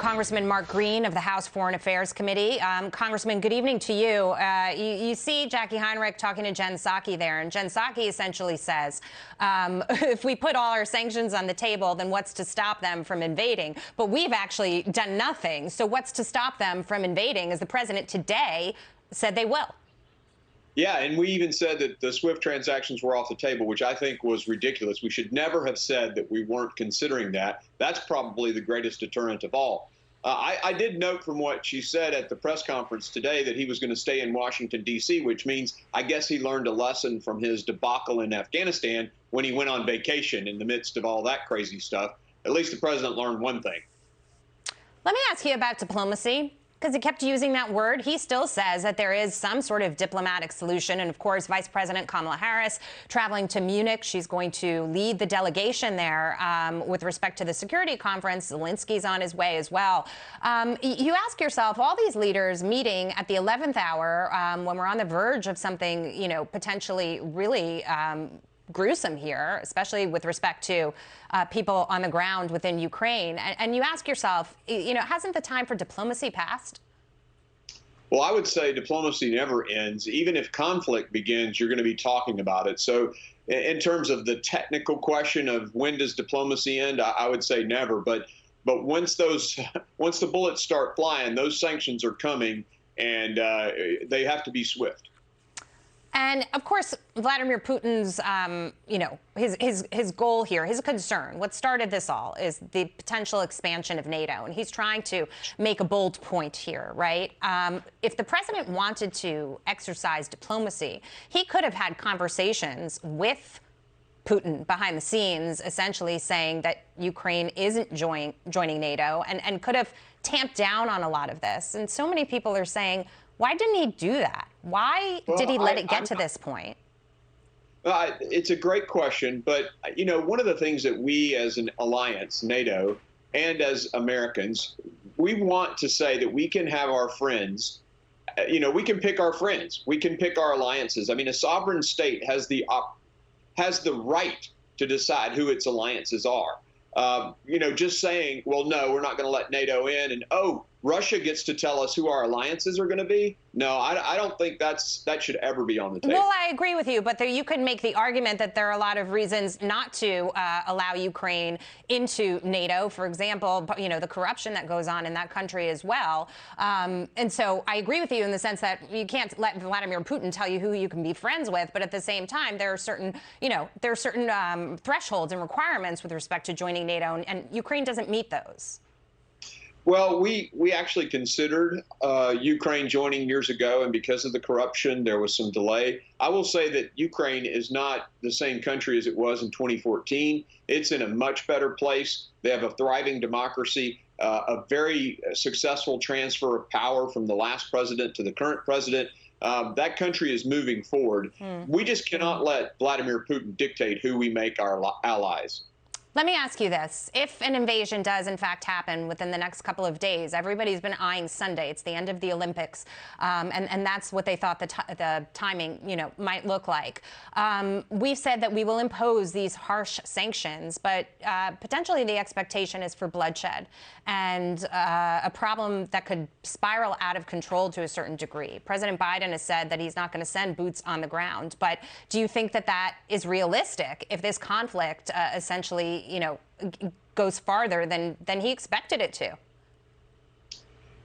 Congressman Mark Green of the House Foreign Affairs Committee. Congressman, good evening to you. You see Jackie Heinrich talking to Jen Psaki there, and Jen Psaki essentially says, if we put all our sanctions on the table, then what's to stop them from invading? But we've actually done nothing. So what's to stop them from invading, as the president today said they will? Yeah, and we even said that the SWIFT transactions were off the table, which I think was ridiculous. We should never have said that we weren't considering that. That's probably the greatest deterrent of all. I did note from what she said at the press conference today that he was going to stay in Washington, D.C., which means I guess he learned a lesson from his debacle in Afghanistan when he went on vacation in the midst of all that crazy stuff. At least the president learned one thing. Let me ask you about diplomacy, because he kept using that word. He still says that there is some sort of diplomatic solution. And of course, Vice President Kamala Harris traveling to Munich. She's going to lead the delegation there with respect to the security conference. Zelensky's on his way as well. You ask yourself, all these leaders meeting at the 11th hour when we're on the verge of something, you know, potentially really gruesome here, especially with respect to people on the ground within Ukraine. And you ask yourself, you know, hasn't the time for diplomacy passed? Well, I would say diplomacy never ends. Even if conflict begins, you're going to be talking about it. So in terms of the technical question of when does diplomacy end, I would say never. But once the bullets start flying, those sanctions are coming, and they have to be swift. And of course, Vladimir Putin's, you know, his goal here, his concern, what started this all is the potential expansion of NATO. And he's trying to make a bold point here, right? If the president wanted to exercise diplomacy, he could have had conversations with Putin behind the scenes, essentially saying that Ukraine isn't joining NATO and could have tamped down on a lot of this. And so many people are saying, why didn't he do that? Why did he let it get to this point? It's a great question. But, you know, one of the things that we as an alliance, NATO, and as Americans, we want to say that we can have our friends. You know, we can pick our friends. We can pick our alliances. I mean, a sovereign state has the right to decide who its alliances are. You know, just saying, well, no, we're not going to let NATO in, and oh, Russia gets to tell us who our alliances are going to be. No, I don't think that should ever be on the table. Well, I agree with you, but you could make the argument that there are a lot of reasons not to allow Ukraine into NATO. For example, you know, the corruption that goes on in that country as well. And so I agree with you in the sense that you can't let Vladimir Putin tell you who you can be friends with. But at the same time, there are certain, you know, thresholds and requirements with respect to joining NATO, and Ukraine doesn't meet those. Well, we actually considered Ukraine joining years ago, and because of the corruption, there was some delay. I will say that Ukraine is not the same country as it was in 2014. It's in a much better place. They have a thriving democracy, a very successful transfer of power from the last president to the current president. That country is moving forward. We just cannot let Vladimir Putin dictate who we make our allies. Let me ask you this. If an invasion does, in fact, happen within the next couple of days, everybody's been eyeing Sunday. It's the end of the Olympics, and that's what they thought the timing, you know, might look like. We've said that we will impose these harsh sanctions, but potentially the expectation is for bloodshed and a problem that could spiral out of control to a certain degree. President Biden has said that he's not going to send boots on the ground, but do you think that that is realistic if this conflict essentially, you know, goes farther than he expected it to?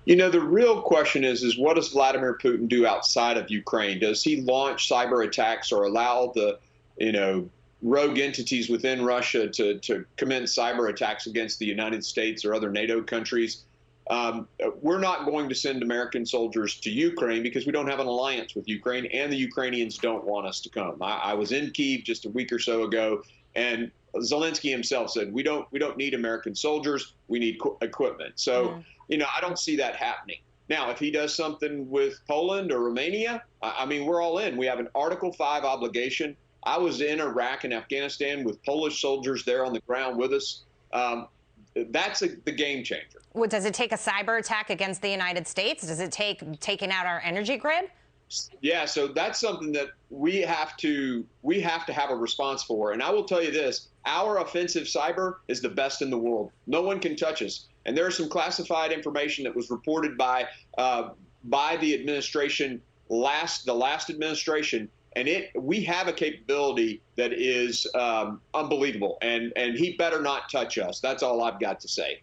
You know, the real question is what does Vladimir Putin do outside of Ukraine? Does he launch cyber attacks or allow the, you know, rogue entities within Russia to commit cyber attacks against the United States or other NATO countries? We're not going to send American soldiers to Ukraine because we don't have an alliance with Ukraine, and the Ukrainians don't want us to come. I was in Kyiv just a week or so ago, and Zelensky himself said, we don't need American soldiers. We need equipment. So, you know, I don't see that happening. Now, if he does something with Poland or Romania, I mean, we're all in. We have an Article 5 obligation. I was in Iraq and Afghanistan with Polish soldiers there on the ground with us. That's the game changer. Well, does it take a cyber attack against the United States? Does it take taking out our energy grid? Yeah, so that's something that we have to have a response for. And I will tell you this, our offensive cyber is the best in the world. No one can touch us. And there is some classified information that was reported by the administration, the last administration, and we have a capability that is unbelievable. And he better not touch us. That's all I've got to say.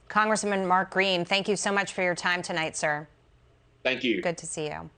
Congressman Mark Green, thank you so much for your time tonight, sir. Thank you. Good to see you.